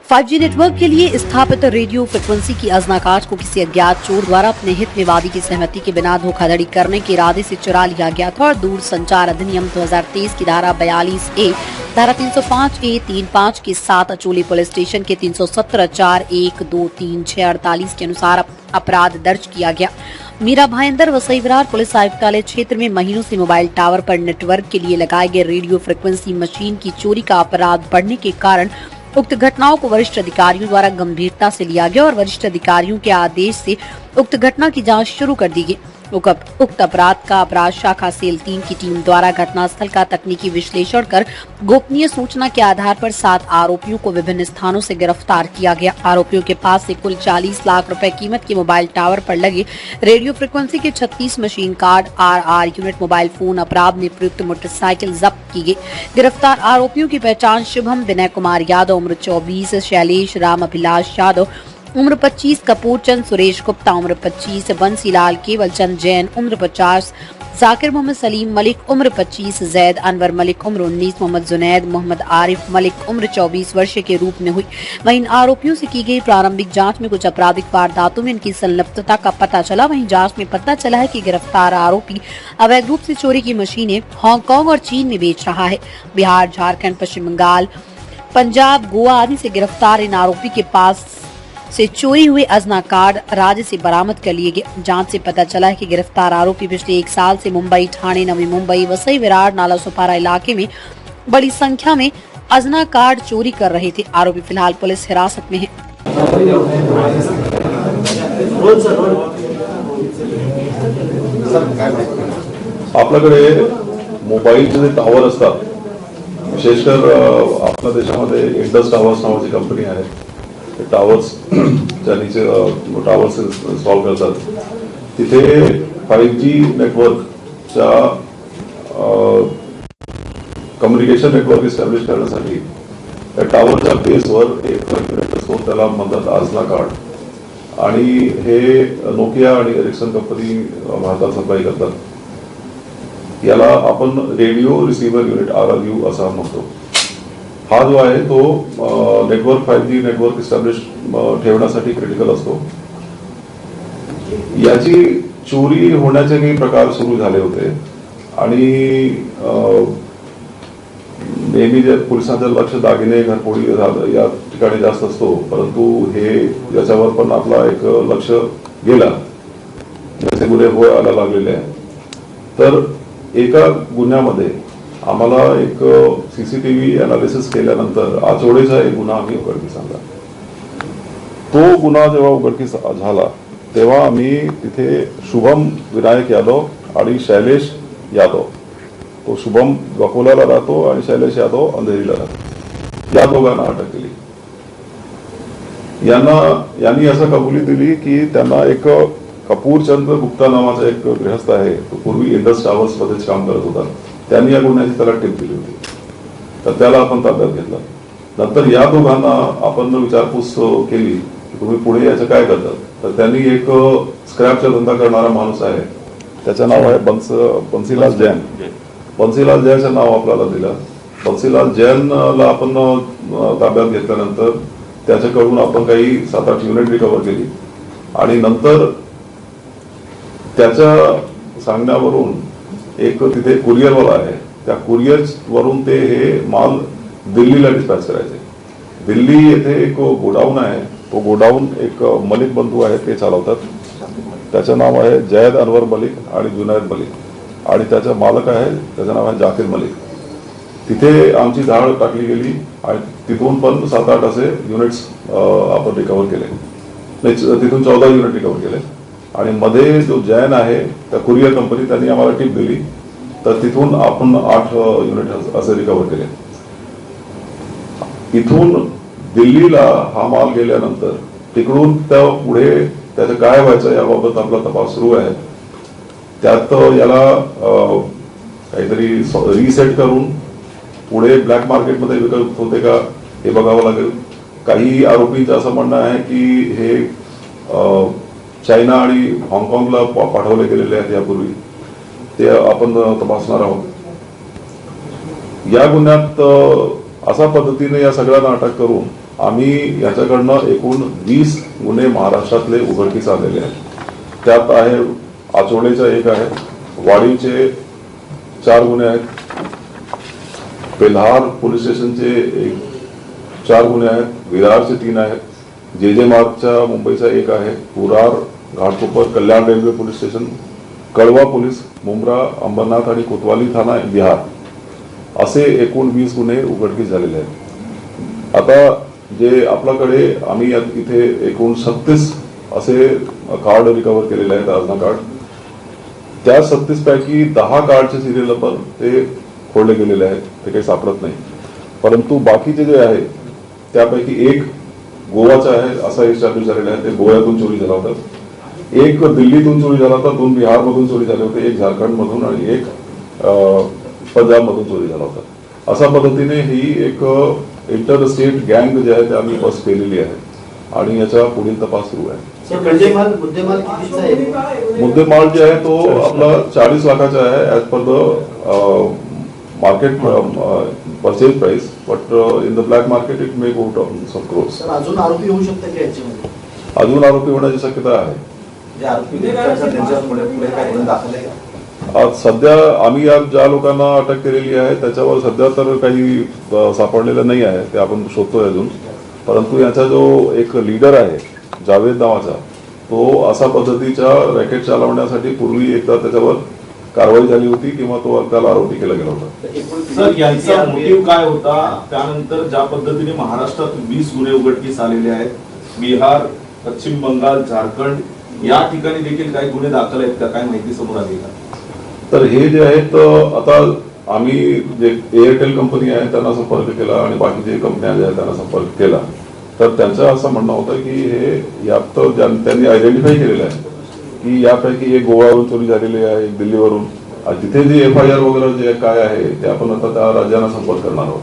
5G network के लिए स्थापित radio frequency की अजनाकाट को किसी अज्ञात चोर द्वारा अपने हित में वादी की सहमति के बिना धोखाधड़ी करने के इरादे से चुरा लिया गया था और दूरसंचार अधिनियम 2023 की धारा 42A, धारा 305A 35 के साथ अचोली पुलिस स्टेशन के 317 4 1 2 3 6 48 के अनुसार अपराध दर्ज किया गया। मीरा भाईंदर वसई विरार पुलिस आयुक्तालय क्षेत्र में महीनों से मोबाइल टावर पर नेटवर्क के लिए लगाए गए रेडियो फ्रिक्वेंसी मशीन की चोरी का अपराध बढ़ने के कारण उक्त घटनाओं को वरिष्ठ अधिकारियों द्वारा गंभीरता से लिया गया और वरिष्ठ अधिकारियों के आदेश से उक्त घटना की जांच शुरू कर दी गई। उक्त अपराध का अपराध शाखा सेल 3 की टीम द्वारा घटनास्थल का तकनीकी विश्लेषण कर गोपनीय सूचना के आधार पर 7 आरोपियों को विभिन्न स्थानों से गिरफ्तार किया गया। आरोपियों के पास से कुल 40 लाख रुपए कीमत के मोबाइल टावर पर लगे रेडियो फ्रिक्वेंसी के 36 machine card, RR unit, mobile phone, अपराध में प्रयुक्त मोटरसाइकिल जब्त की गई। गिरफ्तार आरोपियों की पहचान शुभम विनय कुमार यादव उम्र 24, शैलेश राम अभिलाष यादव उम्र 25, कपूर चंद सुरेश गुप्ता उम्र 25, बंसीलाल केवल चंद जैन उम्र 50, जाकिर मोहम्मद सलीम मलिक उम्र 25, जैद अनवर मलिक उम्र 19, मोहम्मद जुनैद मोहम्मद आरिफ मलिक उम्र 24 वर्ष के रूप में हुई। वहीं आरोपियों से की गई प्रारंभिक जांच में कुछ आपराधिक वारदातों में इनकी संलिप्तता का पता चला। वहीं जांच में पता चला है कि गिरफ्तार आरोपी अवैध रूप से चोरी की मशीनें हांगकांग और चीन में बेच रहा है। बिहार, झारखंड, पश्चिम बंगाल, पंजाब, गोवा आदि से गिरफ्तार इन आरोपी के पास से चोरी हुए अजना कार्ड राज्य से बरामद कर लिए गए। जांच से पता चला है कि गिरफ्तार आरोपी पिछले 1 साल से मुंबई, ठाणे, नवी मुंबई, वसई विरार, नालासोपारा इलाके में बड़ी संख्या में अजना कार्ड चोरी कर रहे थे। आरोपी फिलहाल पुलिस हिरासत में है। आपल्याकडे मोबाईलचे जे टावर असतात, विशेषकर आपल्या देशामध्ये इंडस टावर्स नावाची कंपनी आहे, टावर्स नीचे टावर्स इंस्टॉल करतात। तिथे 5G नेटवर्कच्या कम्युनिकेशन नेटवर्क इस्टॅब्लिश करण्यासाठी त्या टावरच्या बेसवर एक युनिट असतो, त्याला म्हणतात आजना कार्ड, आणि हे नोकिया आणि एरिक्सन कंपनी भारतात सप्लाय करतात। याला आपण रेडिओ रिसिव्हर युनिट RRU असा म्हणतो। हा जो आहे तो नेटवर्क 5G नेटवर्क इस्टॅब्लिश ठेवण्यासाठी क्रिटिकल असतो। याची चोरी होण्याचे काही प्रकार सुरू झाले होते आणि नेहमी जे पोलिसांचं लक्ष दागिने, घरफोडी या ठिकाणी जास्त असतो, परंतु हे याच्यावर पण आपला एक लक्ष गेला, जसे गुन्हे व्हायला लागलेले आहे। तर एका गुन्ह्यामध्ये आम्हाला एक CCTV अनालिसिस केल्यानंतर आचोडेचा एक गुन्हा आम्ही उघडकीस आणला। तो गुन्हा जेव्हा उघडकीस झाला तेव्हा आम्ही तिथे शुभम विनायक यादव आणि शैलेश यादव, तो शुभम अकोल्याला राहतो आणि शैलेश यादव अंधेरीला राहतो, या दोघांना अटक केली। यांनी असं कबुली दिली की त्यांना एक कपूर चंद गुप्ता नावाचा एक गृहस्थ आहे, तो पूर्वी इंडस टावर्स मध्येच काम करत होता, त्यांनी या गुन्ह्याची त्याला टीप दिली होती, तर त्याला आपण ताब्यात घेतलं। नंतर या दोघांना आपण विचारपूस केली की तुम्ही पुढे याचं काय करतात, तर त्यांनी एक स्क्रॅपचा धंदा करणारा माणूस आहे, त्याचं नाव आहे बंसीलाल जैन। बंसीलाल जैनचं नाव आपल्याला दिलं। बंसीलाल जैनला आपण ताब्यात घेतल्यानंतर त्याच्याकडून आपण काही 7-8 युनिट रिकव्हर केली आणि नंतर त्याच्या सांगण्यावरून एक तिथे कुरिअरवाला आहे, त्या कुरिअर वरून ते हे माल दिल्लीला डिस्पॅच करायचे। दिल्ली येथे एक गोडाऊन आहे, तो गोडाऊन एक मलिक बंधू आहे ते चालवतात, त्याचं नाव आहे जैद अनवर मलिक आणि जुनैद मलिक, आणि त्याचा मालक आहे त्याचं नाव आहे जाकिर मलिक। तिथे आमची धाड टाकली गेली आणि तिथून पण 7-8 असे युनिट्स आपण रिकव्हर केले, तिथून 14 युनिट रिकव्हर केले। आणि मध्ये जो जैन आहे त्या कुरिअर कंपनी त्यांनी आम्हाला टीप दिली, तर तिथून आपण 8 युनिट असे रिकव्हर केले। इथून दिल्लीला हा माल गेल्यानंतर तिकडून त्या पुढे त्याचं काय व्हायचं याबाबत आपला तपास सुरू आहे। त्यात याला काहीतरी रिसेट करून पुढे ब्लॅक मार्केटमध्ये विकत होते का हे बघावं लागेल। काही आरोपींचं असं म्हणणं आहे की हे चायना आणि हाँगकाँगला पाठवले गेलेले आहेत यापूर्वी, ते आपण तपासणार आहोत। या गुन्ह्यात अशा पद्धतीने या सगळ्यांना अटक करून आम्ही याच्याकडनं एकूण 20 गुन्हे महाराष्ट्रातले उघडकीस आलेले आहेत. त्यात आहे आचोडेचा एक आहे, वाडीचे 4 गुन्हे आहेत, पेल्हार पोलीस स्टेशनचे 4 गुन्हे आहेत, विरारचे 3 आहेत, जे मार्गच्या मुंबईचा 1 आहे, पुरार, घाटकोपर, कल्याण रेल्वे पोलीस स्टेशन, कळवा पोलीस, मुंब्रा, अंबरनाथ आणि कोतवाली थाना बिहार असे एकूण 20 गुन्हे उघडकीस झालेले आहेत. आता जे आपल्याकडे आम्ही इथे एकूण 36 असे कार्ड रिकव्हर केलेले आहेत, आजना कार्ड. त्या 36 पैकी 10 कार्डचे सिरियल नंबर ते खोडले गेलेले आहेत, ते काही सापडत नाही. परंतु बाकीचे जे आहे त्यापैकी एक गोवाचा आहे असा एस्टॅब्लिश झालेला आहे, ते गोव्यातून चोरी झाला होता. एक दिल्लीतून चोरी झाला होता, 2 बिहारमधून चोरी झाले होते, एक झारखंडमधून आणि एक पंजाबमधून चोरी झाला होता. अशा पद्धतीने ही एक इंटर स्टेट गँग जे आहे ते आम्ही बस केलेली आहे आणि याचा पुढील तपास सुरू आहे. मुद्देमाल जे आहे तो आपला 40 लाखाचा आहे as per the market purchase price, but in the black market it may go down some crores. अजून आरोपी होऊ शकतात का याच्यामध्ये? अजून आरोपी होण्याची शक्यता आहे. आज सध्या आम्ही आज ज्या लोकांना अटक केलेली आहे त्याच्यावर सध्या तर काही सापडलेलं नाही आहे, ते आपण शोधतोय अजून. परंतु याचा जो एक लीडर आहे जावेद नावाचा, तो अशा पद्धतीच्या रॅकेट चालवण्यासाठी पूर्वी एकदा त्याच्यावर कारवाई झाली होती किंवा तो त्याला आरोपी केला गेला होता. सर, यांचा मोटिव्ह काय होता? त्यानंतर ज्या पद्धतीने महाराष्ट्रात 20 गुन्हे उघडकीस आलेले आहेत, बिहार, पश्चिम बंगाल, झारखंड या ठिकाणी देखील काही गुन्हे दाखल आहेत का? काय माहिती समोर आली का? तर हे जे आहेत आता आम्ही जे एअरटेल कंपनी आहे त्यांना संपर्क केला आणि बाकीचे कंपन्या ज्या आहेत त्यांना संपर्क केला, तर त्यांचं असं म्हणणं होतं की हे यात त्यांनी आयडेंटिफाय केलेलं आहे की यापैकी एक गोवावरून चोरी झालेली आहे, एक दिल्लीवरून. तिथे जे FIR वगैरे जे काय आहे ते आपण आता त्या राज्यांना संपर्क करणार आहोत.